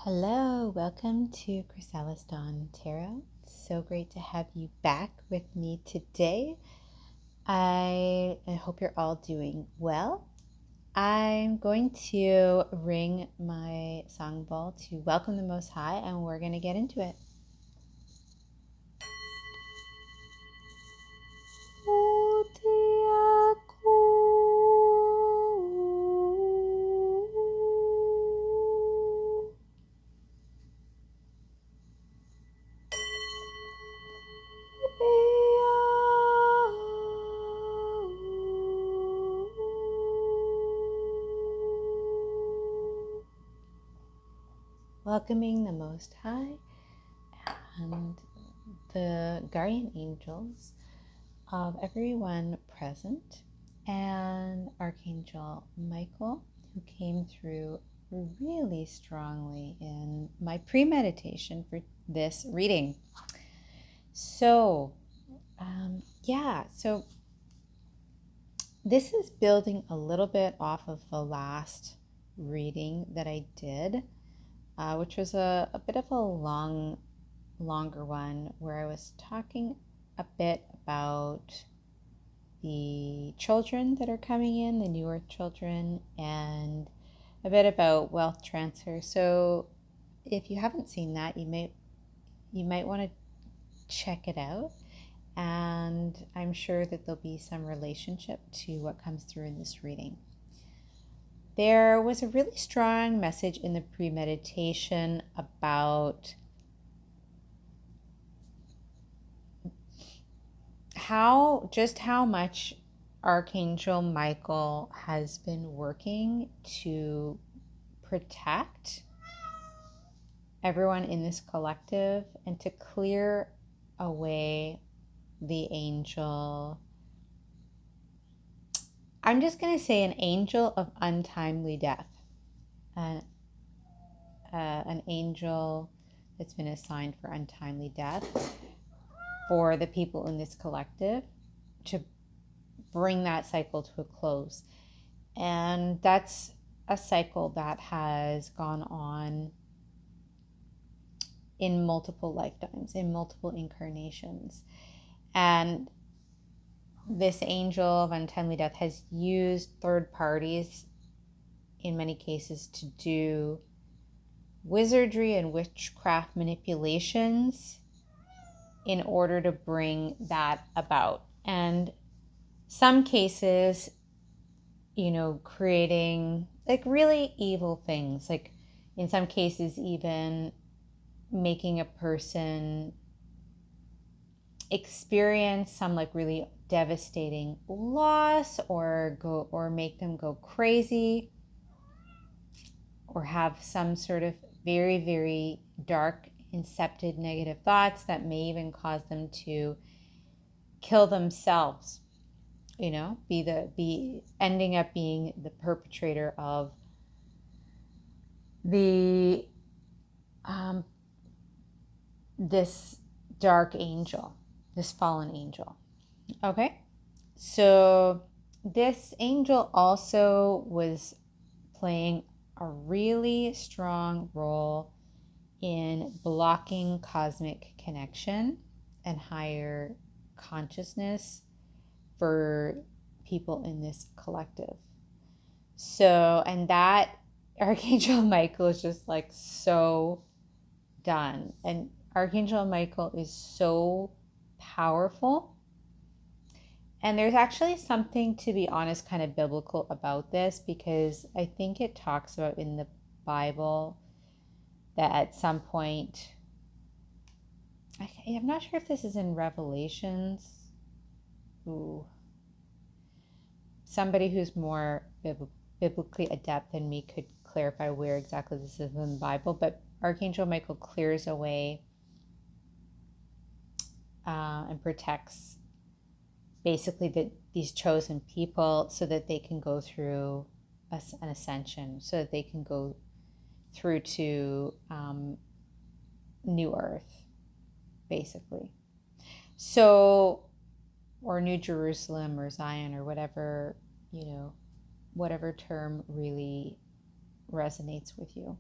Hello, welcome to chrysalisdawntarot. So great to have you back with me today. I hope you're all doing well. I'm going to ring my song bell to welcome the Most High, and we're going to get into it. Welcoming the Most High and the guardian angels of everyone present, and Archangel Michael, who came through really strongly in my pre-meditation for this reading. So this is building a little bit off of the last reading that I did, which was a bit of a longer one, where I was talking a bit about the children that are coming in, the New Earth children, and a bit about wealth transfer. So if you haven't seen that, you might want to check it out, and I'm sure that there'll be some relationship to what comes through in this reading. There was a really strong message in the pre-meditation about how much Archangel Michael has been working to protect everyone in this collective and to clear away the angel. I'm just going to say an angel of untimely death. An angel that's been assigned for untimely death for the people in this collective, to bring that cycle to a close. And that's a cycle that has gone on in multiple lifetimes, in multiple incarnations. And this angel of untimely death has used third parties in many cases to do wizardry and witchcraft manipulations in order to bring that about. And some cases, creating like really evil things, like in some cases even making a person experience some like really devastating loss, or make them go crazy, or have some sort of very, very dark, incepted negative thoughts that may even cause them to kill themselves, be ending up being the perpetrator of the this dark angel, this fallen angel. Okay, so this angel also was playing a really strong role in blocking cosmic connection and higher consciousness for people in this collective. So, and that Archangel Michael is just like so done. And Archangel Michael is so powerful. And there's actually something, to be honest, kind of biblical about this, because I think it talks about in the Bible that at some point, I'm not sure if this is in Revelations. Somebody who's more biblically adept than me could clarify where exactly this is in the Bible, but Archangel Michael clears away and protects basically these chosen people so that they can go through an ascension, so that they can go through to New Earth, basically. So, or New Jerusalem or Zion or whatever, whatever term really resonates with you.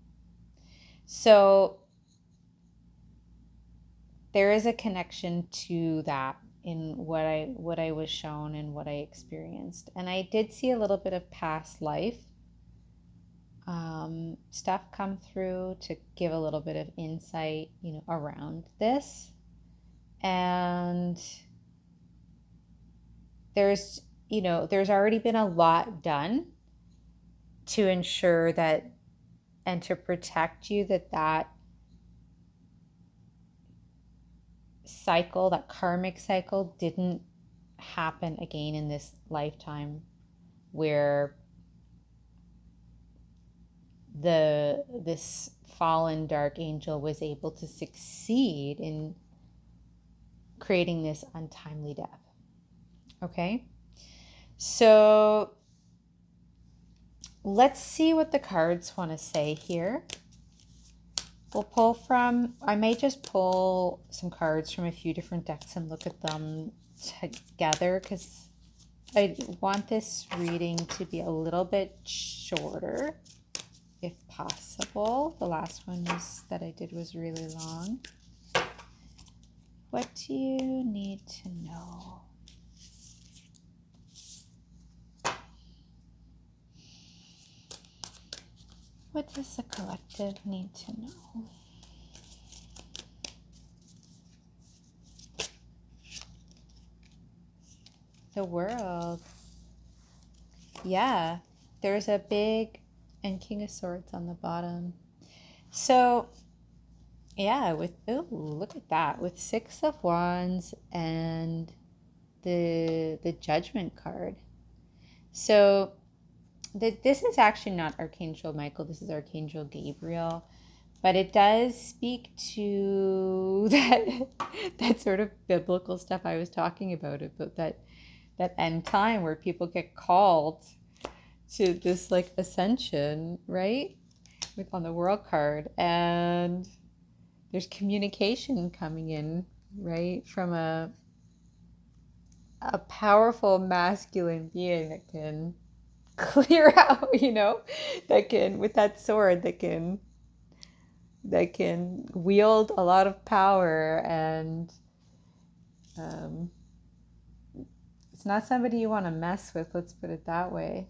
So there is a connection to that in what I was shown and what I experienced. And I did see a little bit of past life stuff come through to give a little bit of insight, around this. And there's already been a lot done to ensure that and to protect you that cycle, that karmic cycle, didn't happen again in this lifetime, where this fallen dark angel was able to succeed in creating this untimely death. Okay, so let's see what the cards want to say here. I may just pull some cards from a few different decks and look at them together, because I want this reading to be a little bit shorter, if possible. The last one that I did was really long. What do you need to know? What does the collective need to know? The World. Yeah, there's a big and King of Swords on the bottom. So, yeah, look at that. With Six of Wands and the Judgment card. So, this is actually not Archangel Michael, this is Archangel Gabriel. But it does speak to that sort of biblical stuff I was talking about that end time where people get called to this like ascension, right? On the World card, and there's communication coming in, right, from a powerful masculine being that can clear out, that can, with that sword, that can wield a lot of power. And it's not somebody you want to mess with, let's put it that way,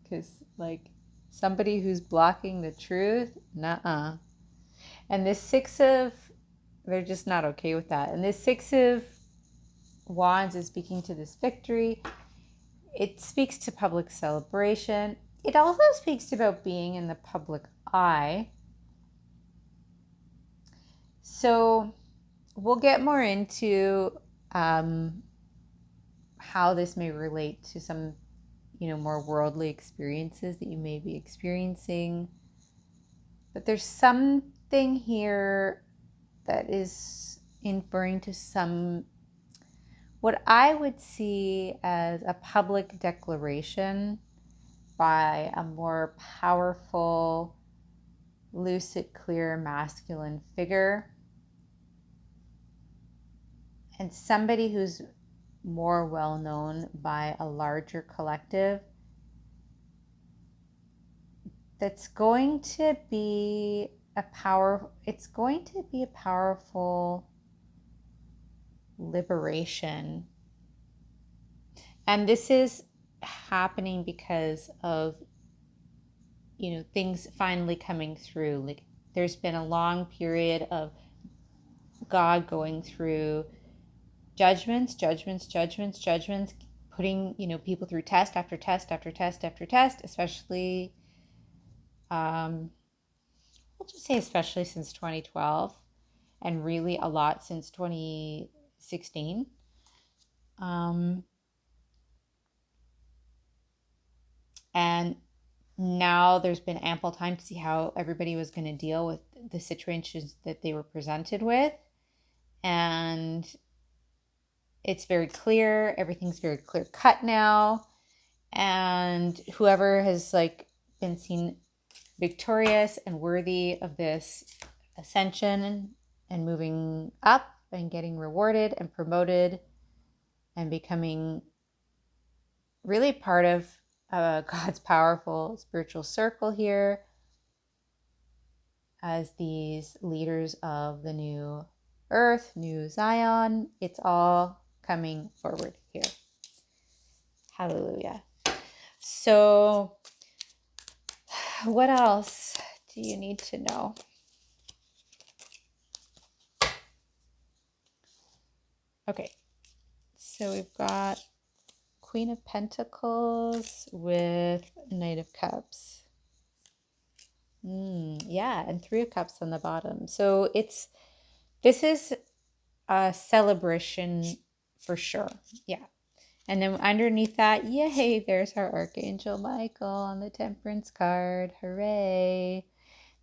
because like somebody who's blocking the truth, nuh-uh. And they're just not okay with that. And this Six of Wands is speaking to this victory. It speaks to public celebration. It also speaks about being in the public eye. So we'll get more into how this may relate to some, more worldly experiences that you may be experiencing. But there's something here that is inferring to what I would see as a public declaration by a more powerful, lucid, clear, masculine figure, and somebody who's more well known by a larger collective, that's going to be a powerful liberation. And this is happening because of things finally coming through. Like, there's been a long period of God going through judgments, putting people through test after test after test after test, especially we'll just say especially since 2012, and really a lot since 2016. And now there's been ample time to see how everybody was going to deal with the situations that they were presented with. And it's very clear. Everything's very clear cut now. And whoever has been seen victorious and worthy of this ascension and moving up and getting rewarded and promoted and becoming really part of God's powerful spiritual circle here, as these leaders of the new earth, new Zion. It's all coming forward here. Hallelujah. So what else do you need to know? Okay, so we've got Queen of Pentacles with Knight of Cups. Yeah, and Three of Cups on the bottom. So this is a celebration for sure. Yeah. And then underneath that, yay, there's our Archangel Michael on the Temperance card. Hooray.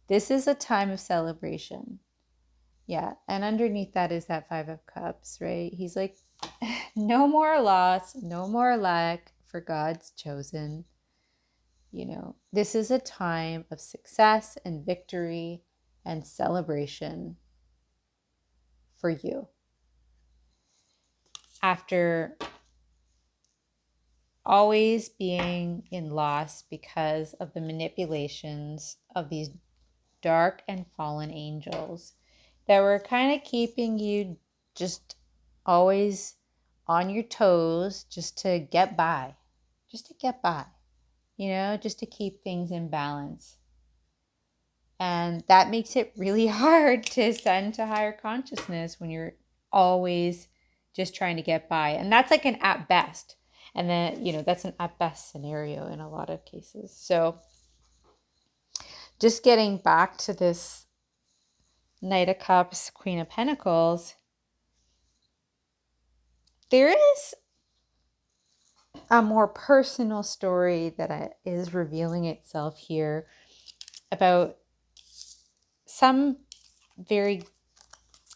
This is a time of celebration. Yeah. And underneath that is that Five of Cups, right? He's like, no more loss, no more lack, for God's chosen. You know, this is a time of success and victory and celebration for you. After always being in loss because of the manipulations of these dark and fallen angels that were kind of keeping you just always on your toes just to get by, just to keep things in balance. And that makes it really hard to ascend to higher consciousness when you're always just trying to get by. And that's like an at best. And then, that's an at best scenario in a lot of cases. So just getting back to this Knight of Cups, Queen of Pentacles, there is a more personal story that is revealing itself here about some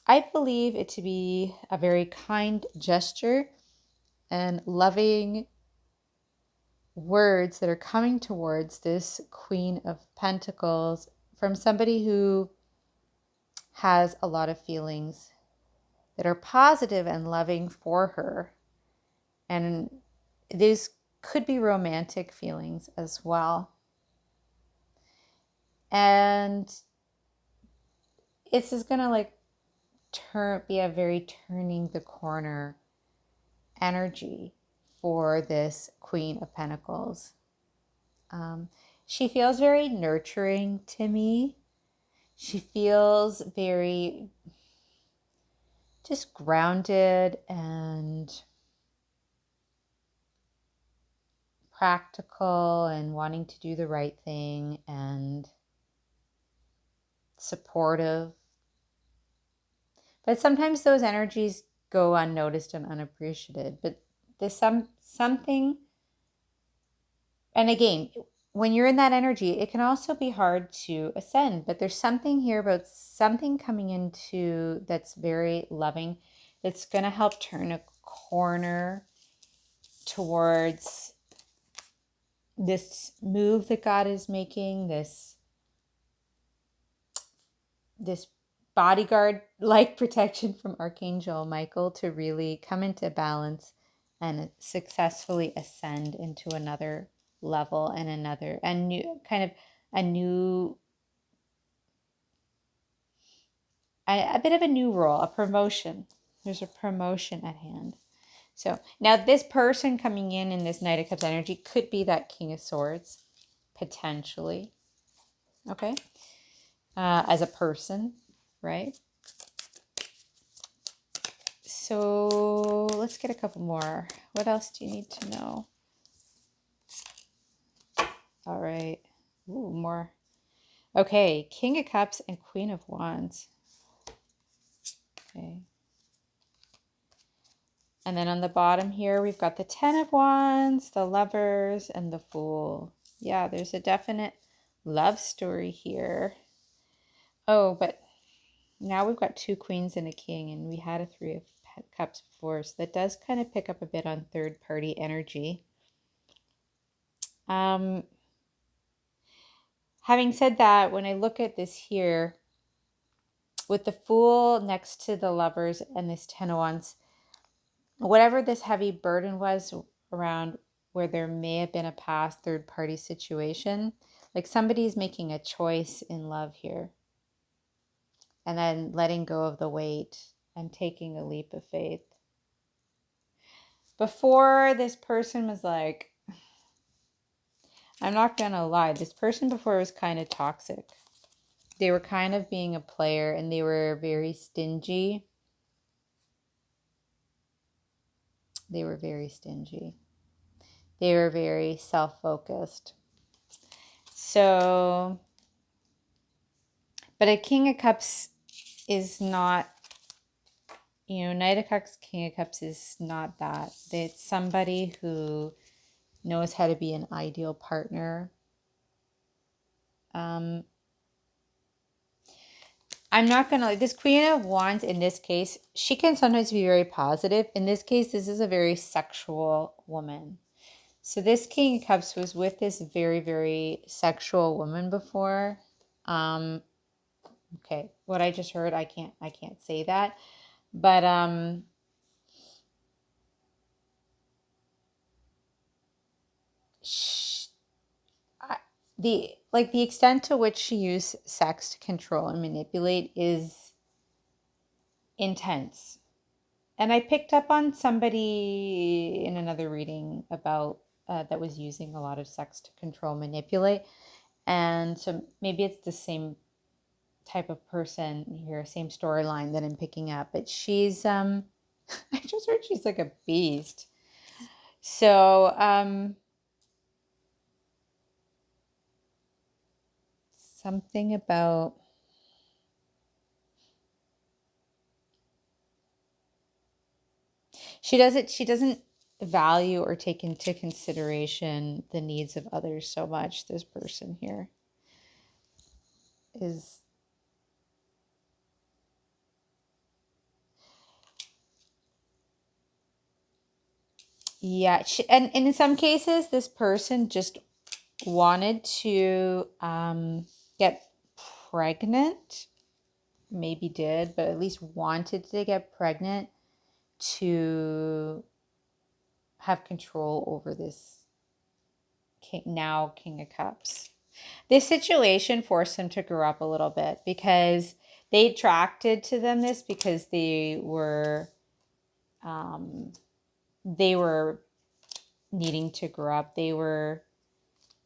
I believe it to be a very kind gesture and loving words that are coming towards this Queen of Pentacles from somebody who has a lot of feelings that are positive and loving for her. And these could be romantic feelings as well. And this is going to be a very turning the corner energy for this Queen of Pentacles. She feels very nurturing to me. She feels very just grounded and practical and wanting to do the right thing and supportive. But sometimes those energies go unnoticed and unappreciated. But there's something, and again, when you're in that energy, it can also be hard to ascend. But there's something here about something coming into that's very loving, that's going to help turn a corner towards this move that God is making, this bodyguard-like protection from Archangel Michael to really come into balance and successfully ascend into another level and a bit of a new role, a promotion. There's a promotion at hand. So now this person coming in this Knight of Cups energy could be that King of Swords, potentially. Okay. As a person, right? So let's get a couple more. What else do you need to know? All right. Ooh, more. Okay. King of Cups and Queen of Wands. Okay. And then on the bottom here, we've got the Ten of Wands, the Lovers, and the Fool. Yeah, there's a definite love story here. Oh, but now we've got two Queens and a King, and we had a Three of Cups before, so that does kind of pick up a bit on third-party energy. Having said that, when I look at this here, with the Fool next to the Lovers and this Ten of Wands, whatever this heavy burden was around where there may have been a past third-party situation, like somebody's making a choice in love here. and then letting go of the weight and taking a leap of faith. Before, this person was like, I'm not gonna lie, this person before was kind of toxic. They were kind of being a player, and they were very stingy. They were very stingy. They were very self-focused. So, but a King of Cups is not, Knight of Cups, King of Cups is not that. It's somebody who knows how to be an ideal partner. I'm not going to, this Queen of Wands in this case, she can sometimes be very positive. In this case, this is a very sexual woman. So this King of Cups was with this very, very sexual woman before. Okay, what I just heard, I can't say that. But the extent to which she used sex to control and manipulate is intense. And I picked up on somebody in another reading about that was using a lot of sex to control, manipulate. And so maybe it's the same type of person here, same storyline that I'm picking up. But she's, I just heard she's like a beast. So, something about, she doesn't value or take into consideration the needs of others so much. This person here is, yeah, and in some cases, this person just wanted to get pregnant, maybe did, but at least wanted to get pregnant to have control over this King of Cups. This situation forced them to grow up a little bit, because they attracted to them this because they were needing to grow up. They were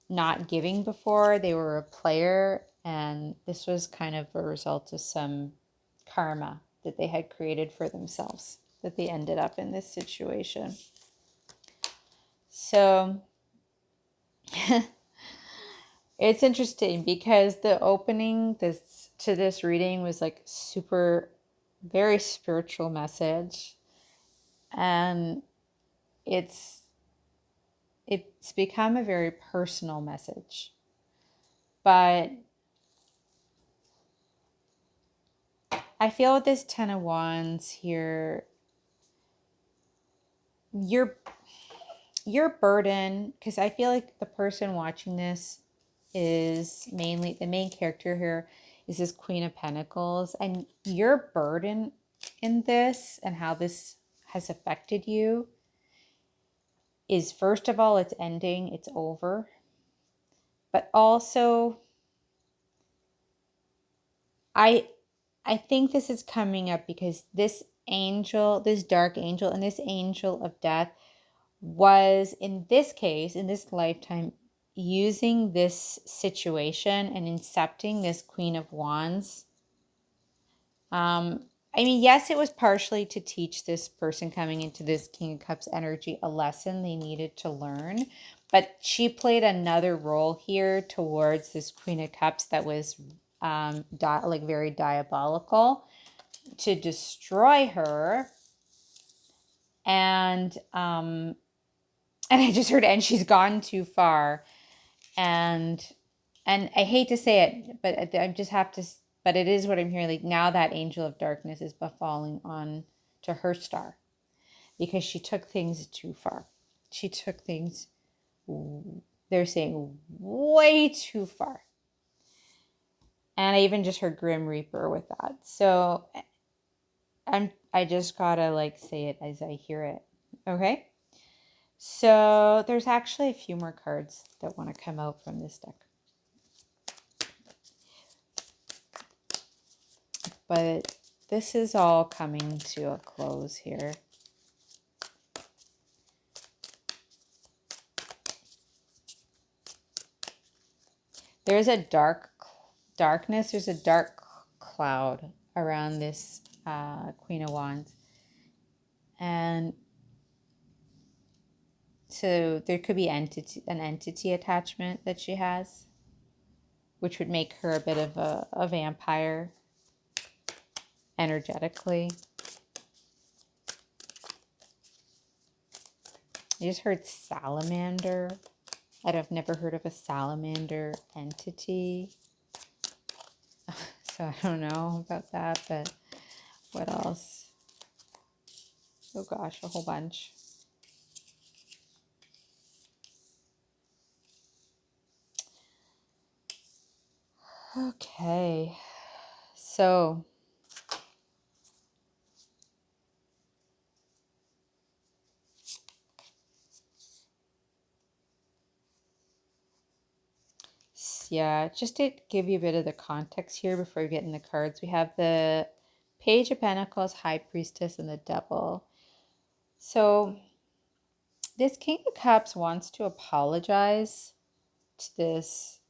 not giving before. They were a player, and this was kind of a result of some karma that they had created for themselves, that they ended up in this situation. So it's interesting because the opening to this reading was like super, very spiritual message, and it's become a very personal message. But I feel with this Ten of Wands here, your burden, because I feel like the person watching this is mainly, the main character here is this Queen of Pentacles, and your burden in this and how this has affected you is, first of all, it's ending, it's over. But also, I think this is coming up because this angel, this dark angel, and this angel of death was, in this case, in this lifetime, using this situation and incepting this Queen of Wands. I mean, yes, it was partially to teach this person coming into this King of Cups energy a lesson they needed to learn. But she played another role here towards this Queen of Cups that was like very diabolical, to destroy her. And I just heard, and she's gone too far. And I hate to say it, but I just have to, but it is what I'm hearing. Like, now that angel of darkness is befalling on to her star, because she took things too far. She took things, they're saying, way too far. And I even just heard Grim Reaper with that. So I just gotta like say it as I hear it. Okay? So there's actually a few more cards that want to come out from this deck. but this is all coming to a close here. There's a darkness, there's a dark cloud around this Queen of Wands. And so there could be an entity attachment that she has, which would make her a bit of a vampire energetically. I just heard salamander. I've never heard of a salamander entity. So I don't know about that, but what else? Oh gosh, a whole bunch. Okay, so yeah, just to give you a bit of the context here before we get in the cards, we have the Page of Pentacles, High Priestess, and the Devil. So this King of Cups wants to apologize to this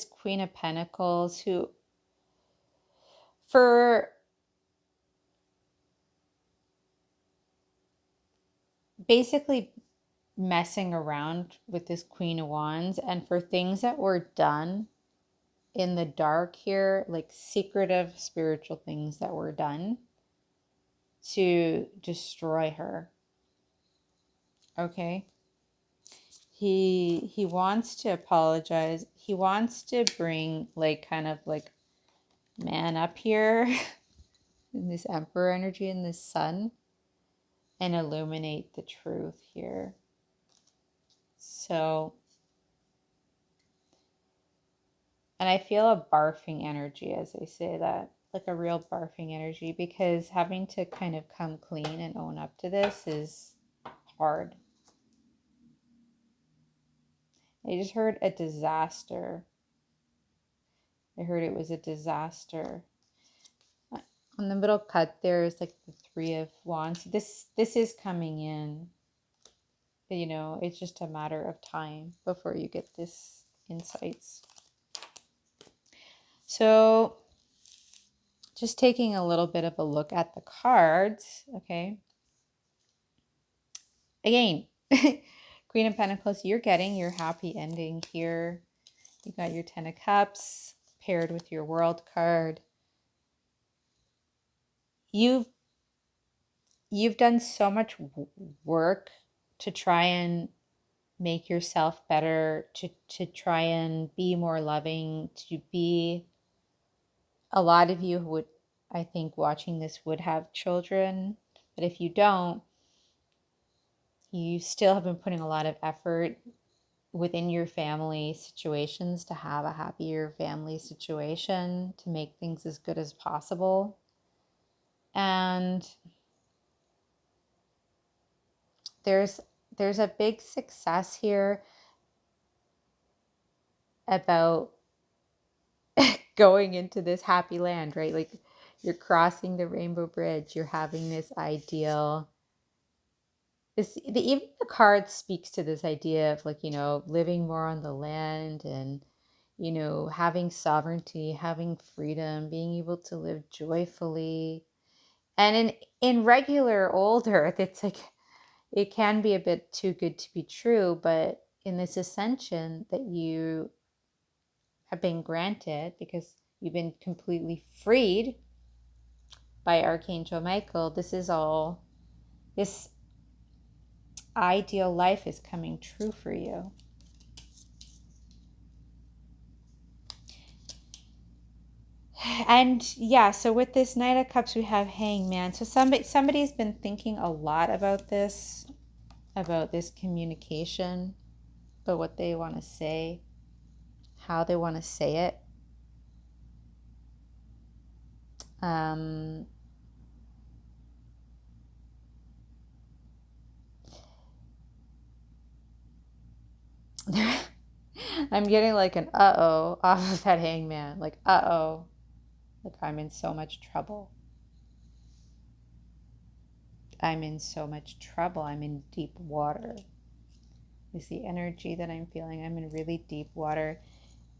Queen of Pentacles, who for basically messing around with this Queen of Wands, and for things that were done in the dark here, like secretive spiritual things that were done to destroy her. Okay, he wants to apologize. He wants to bring like kind of like man up here in this Emperor energy in this sun and illuminate the truth here. So, and I feel a barfing energy as I say that, like a real barfing energy, because having to kind of come clean and own up to this is hard. I just heard a disaster. I heard it was a disaster. On the middle cut there is like the Three of Wands. This is coming in. You know, it's just a matter of time before you get this insights. So just taking a little bit of a look at the cards, okay? Again, Queen of Pentacles, you're getting your happy ending here. You got your Ten of Cups paired with your World card. You've done so much work to try and make yourself better, to try and be more loving, to be, a lot of you would, I think, watching this would have children, but if you don't, you still have been putting a lot of effort within your family situations to have a happier family situation, to make things as good as possible. And there's a big success here about going into this happy land, right? Like you're crossing the rainbow bridge, you're having this ideal. Even the card speaks to this idea of like, you know, living more on the land and, you know, having sovereignty, having freedom, being able to live joyfully. And in regular old earth, it's like, it can be a bit too good to be true, but in this ascension that you have been granted, because you've been completely freed by Archangel Michael, this ideal life is coming true for you. And yeah, so with this Knight of Cups, we have Hangman. So somebody's been thinking a lot about this communication, about what they want to say, how they want to say it. I'm getting like an uh-oh off of that hangman. Like, uh-oh. Like, I'm in so much trouble. I'm in so much trouble. I'm in deep water. Is the energy that I'm feeling. I'm in really deep water.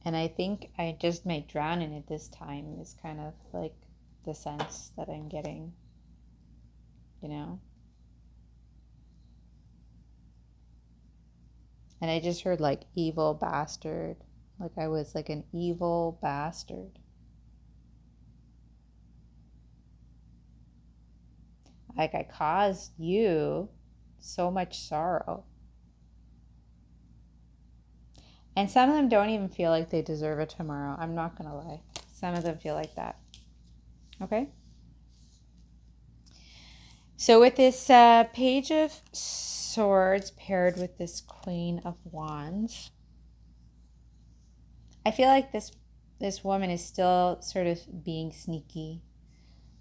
And I think I just might drown in it this time is kind of like the sense that I'm getting, you know? And I just heard like evil bastard. Like I was like an evil bastard. Like I caused you so much sorrow. And some of them don't even feel like they deserve a tomorrow. I'm not going to lie. Some of them feel like that. Okay? So with this Page of Swords paired with this Queen of Wands, I feel like this woman is still sort of being sneaky.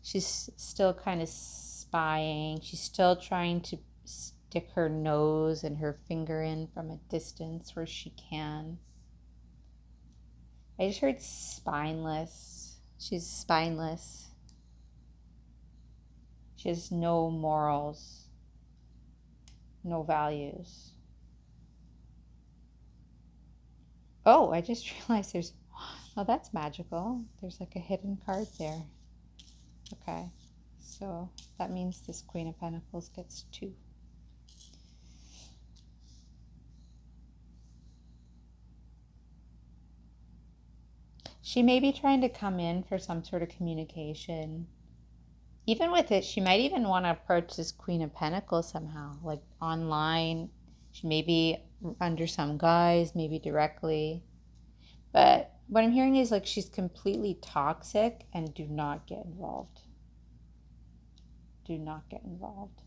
She's still kind of spying. She's still trying to stick her nose and her finger in from a distance where she can. I just heard spineless. She's spineless. She has no morals, no values. Oh, I just realized there's, oh, that's magical. There's like a hidden card there. Okay, so that means this Queen of Pentacles gets 2. She may be trying to come in for some sort of communication. Even with it, she might even want to approach this Queen of Pentacles somehow, like online. She may be under some guise, maybe directly. But what I'm hearing is like she's completely toxic and do not get involved. Do not get involved.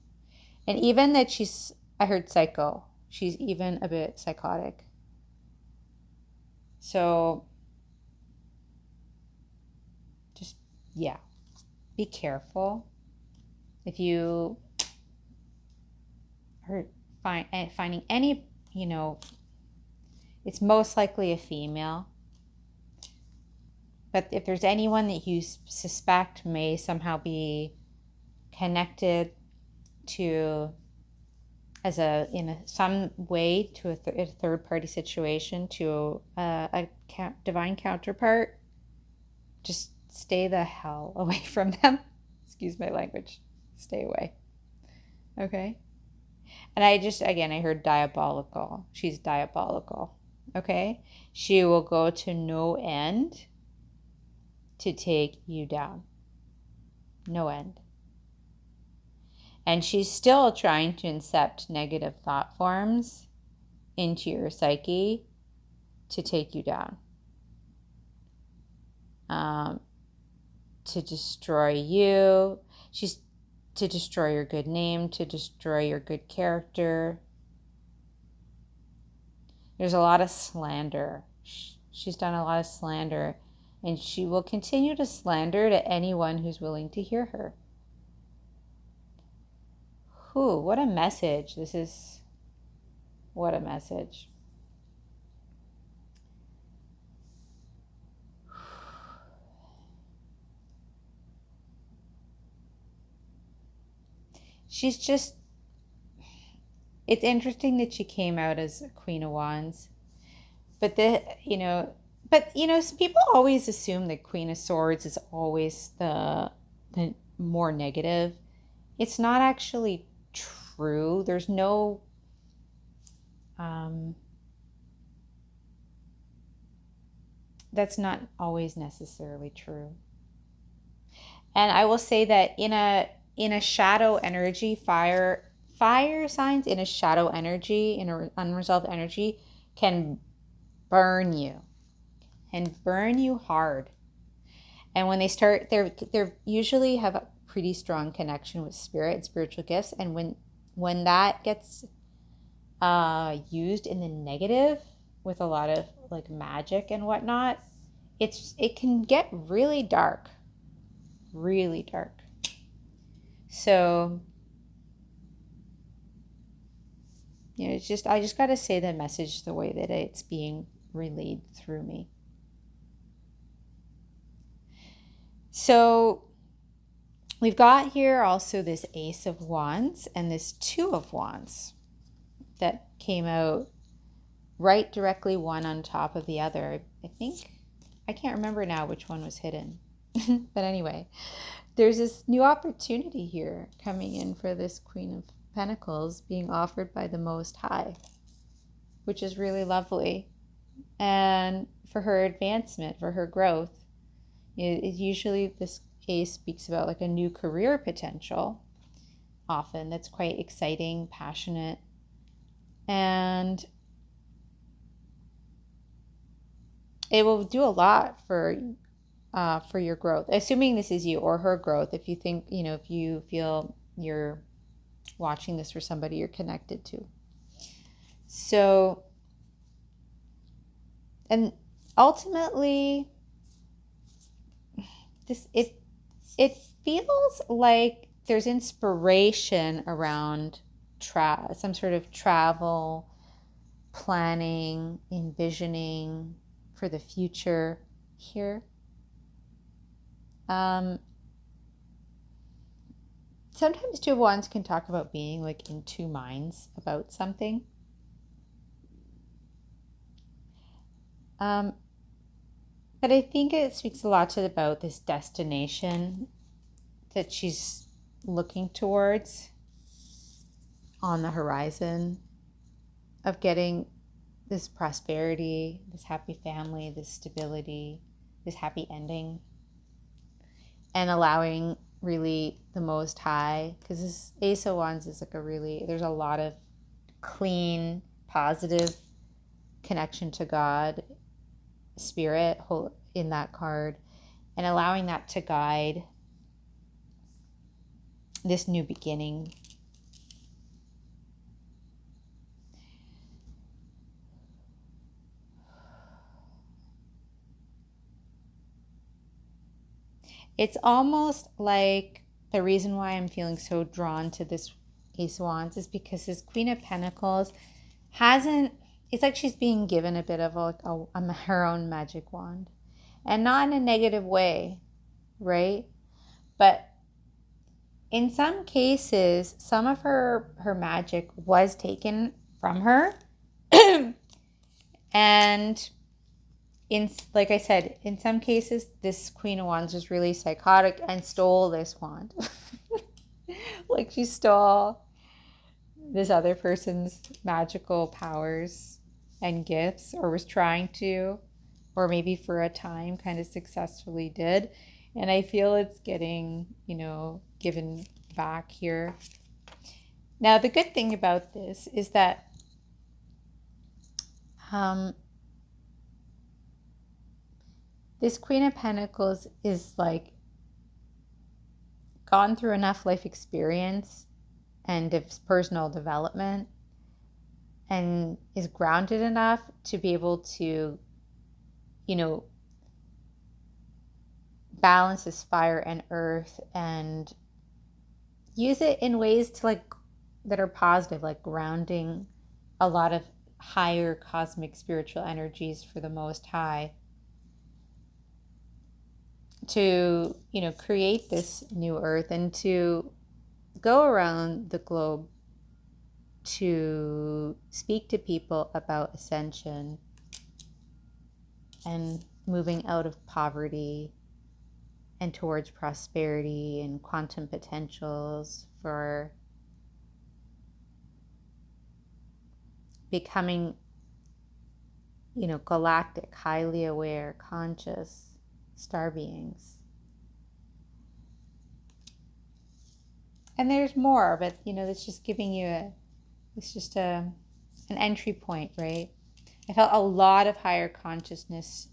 And even that I heard psycho. She's even a bit psychotic. So just, yeah, be careful. If you are finding any, it's most likely a female. But if there's anyone that you suspect may somehow be connected to some way to a third party situation, to a divine counterpart, just stay the hell away from them. Excuse my language. Stay away. Okay? And I heard diabolical. She's diabolical. Okay? She will go to no end to take you down. No end. And she's still trying to incept negative thought forms into your psyche to take you down. To destroy you. She's to destroy your good name, to destroy your good character. There's a lot of slander. She's done a lot of slander, and she will continue to slander to anyone who's willing to hear her. What a message. What a message. It's interesting that she came out as a Queen of Wands, but some people always assume that Queen of Swords is always the more negative. It's not actually true. There's no that's not always necessarily true. And I will say that in a shadow energy, fire signs in a shadow energy, in an unresolved energy, can burn you hard. And when they start, they're usually have a pretty strong connection with spirit and spiritual gifts. And when that gets used in the negative with a lot of like magic and whatnot, it can get really dark. Really dark. So, I just got to say the message the way that it's being relayed through me. So we've got here also this Ace of Wands and this Two of Wands that came out right directly one on top of the other. I think, I can't remember now which one was hidden. But anyway, there's this new opportunity here coming in for this Queen of Pentacles being offered by the Most High, which is really lovely. And for her advancement, for her growth. Usually this ace speaks about like a new career potential, often that's quite exciting, passionate, and it will do a lot for your growth, assuming this is you or her growth. If you think, if you feel you're watching this for somebody you're connected to. So, and ultimately, it feels like there's inspiration around some sort of travel, planning, envisioning for the future here. Sometimes Two of Wands can talk about being like in two minds about something. But I think it speaks a lot about this destination that she's looking towards on the horizon of getting this prosperity, this happy family, this stability, this happy ending, and allowing really the Most High, because this Ace of Wands is like there's a lot of clean, positive connection to God, Spirit in that card, and allowing that to guide this new beginning. It's almost like the reason why I'm feeling so drawn to this Ace of Wands is because this Queen of Pentacles it's like she's being given a bit of her own magic wand, and not in a negative way, right? But in some cases, some of her magic was taken from her. And like I said, in some cases, this Queen of Wands was really psychotic and stole this wand. Like she stole this other person's magical powers and gifts, or was trying to, or maybe for a time kind of successfully did. And I feel it's getting, given back here. Now, the good thing about this is that this Queen of Pentacles is like gone through enough life experience and personal development, and is grounded enough to be able to, balance this fire and earth and use it in ways that are positive, like grounding a lot of higher cosmic spiritual energies for the Most High, to, create this new earth and to go around the globe to speak to people about ascension and moving out of poverty and towards prosperity and quantum potentials for becoming, galactic, highly aware, conscious star beings. And there's more, but it's just giving you an entry point, right? I felt a lot of higher consciousness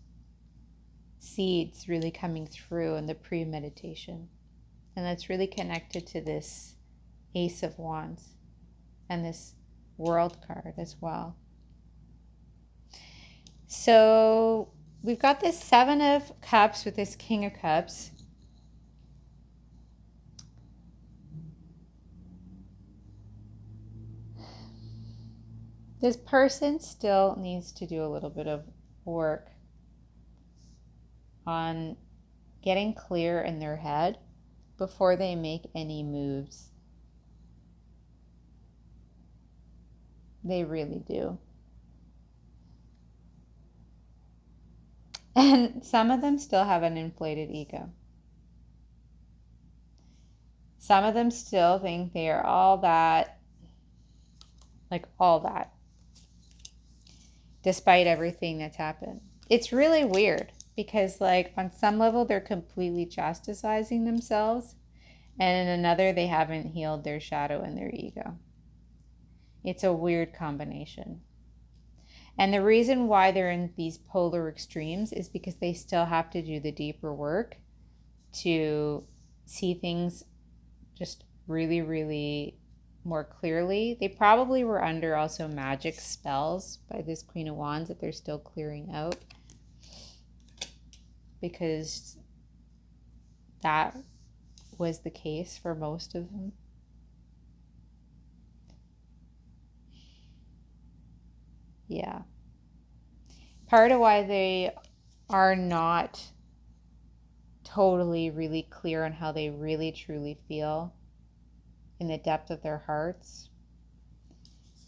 seeds really coming through in the pre-meditation. And that's really connected to this Ace of Wands and this World card as well. So we've got this Seven of Cups with this King of Cups. This person still needs to do a little bit of work on getting clear in their head before they make any moves. They really do. And some of them still have an inflated ego. Some of them still think they are all that, like all that, despite everything that's happened. It's really weird because, like, on some level, they're completely chastising themselves, and in another, they haven't healed their shadow and their ego. It's a weird combination. And the reason why they're in these polar extremes is because they still have to do the deeper work to see things just really, really more clearly. They probably were under also magic spells by this Queen of Wands that they're still clearing out, because that was the case for most of them. Yeah. Part of why they are not totally really clear on how they really truly feel in the depth of their hearts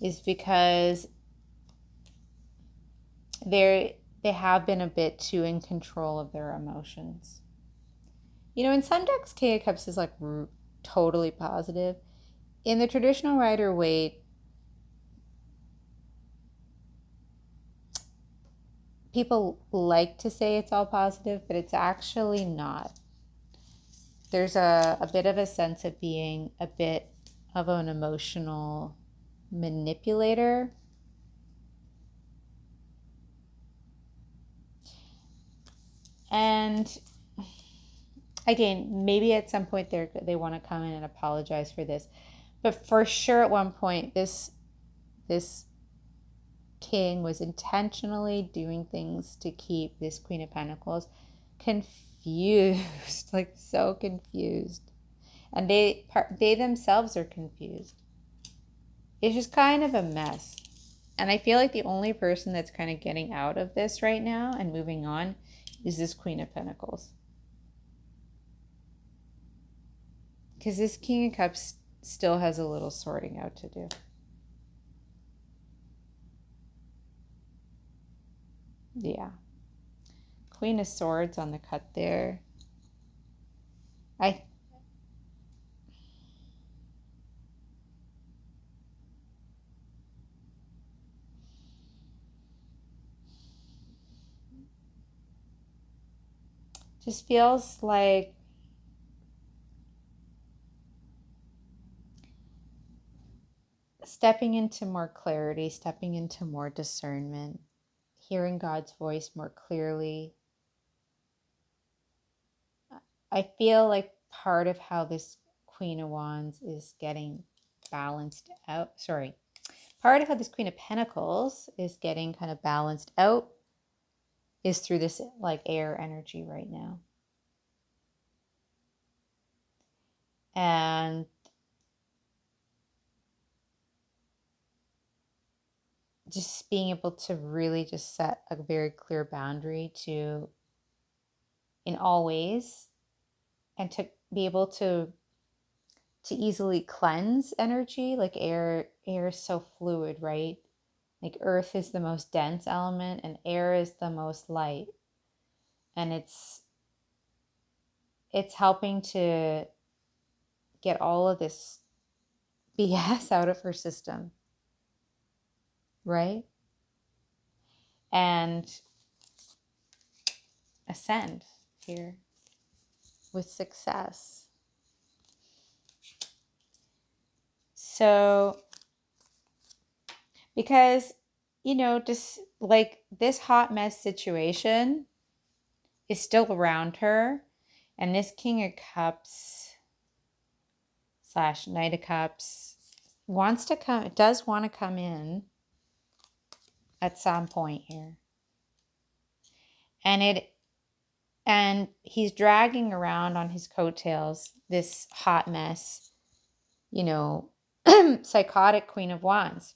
is because they have been a bit too in control of their emotions. You know, in some decks, King of Cups is like totally positive. In the traditional Rider-Waite, people like to say it's all positive, but it's actually not. There's a bit of a sense of being a bit of an emotional manipulator. And again, maybe at some point they want to come in and apologize for this. But for sure at one point, this king was intentionally doing things to keep this Queen of Pentacles confused, like so confused. And they themselves are confused. It's just kind of a mess. And I feel like the only person that's kind of getting out of this right now and moving on is this Queen of Pentacles. Because this King of Cups still has a little sorting out to do. Yeah. Queen of Swords on the cut there. Just feels like stepping into more clarity, stepping into more discernment, hearing God's voice more clearly. I feel like part of how this Queen of Wands is getting balanced out, part of how this Queen of Pentacles is getting kind of balanced out is through this like air energy right now. And just being able to really just set a very clear boundary to, in all ways, and to be able to easily cleanse energy. Like air is so fluid, right? Like earth is the most dense element and air is the most light. And it's helping to get all of this BS out of her system, right? And ascend here with success. So, because, you know, just like this hot mess situation is still around her, and this King of Cups / Knight of Cups does want to come in at some point here. And he's dragging around on his coattails this hot mess, you know, psychotic Queen of Wands,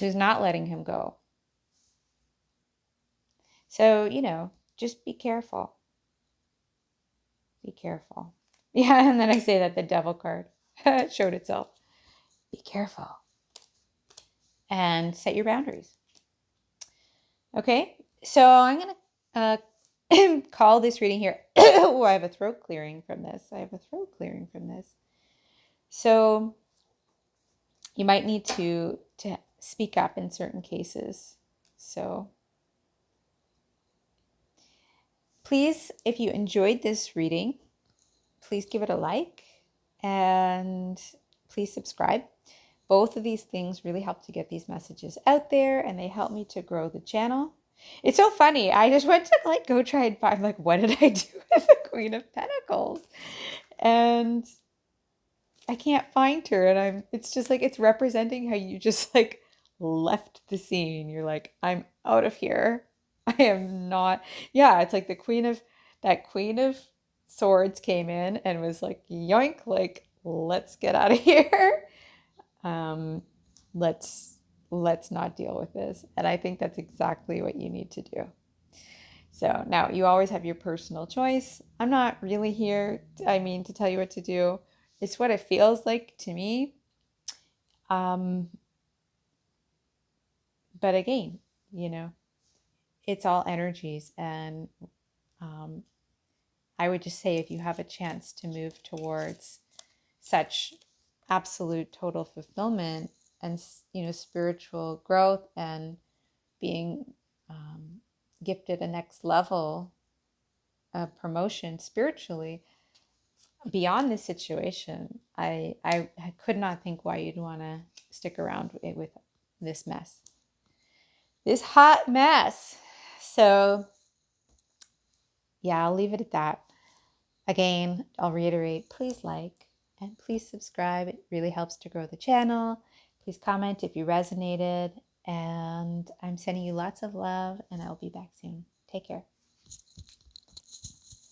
who's not letting him go. So, just be careful. Be careful. Yeah, and then I say that the devil card showed itself. Be careful. And set your boundaries. Okay, so I'm going to call this reading here. Oh, I have a throat clearing from this. So you might need to speak up in certain cases. So please, if you enjoyed this reading, please give it a like and please subscribe. Both of these things really help to get these messages out there, and they help me to grow the channel. It's so funny. I just went to go try and find what did I do with the Queen of Pentacles? And I can't find her, and it's just it's representing how you just left the scene. You're like, I'm out of here. I am not. Yeah, it's like the Queen of Swords came in and was like, yoink, let's get out of here. Let's not deal with this. And I think that's exactly what you need to do. So now you always have your personal choice. I'm not really here, to tell you what to do. It's what it feels like to me. But again, it's all energies. And I would just say if you have a chance to move towards such absolute total fulfillment and spiritual growth and being gifted a next level of promotion spiritually beyond this situation, I could not think why you'd want to stick around with this hot mess. So yeah, I'll leave it at that. Again, I'll reiterate, please like and please subscribe. It really helps to grow the channel. Please comment if you resonated. And I'm sending you lots of love, and I'll be back soon. Take care.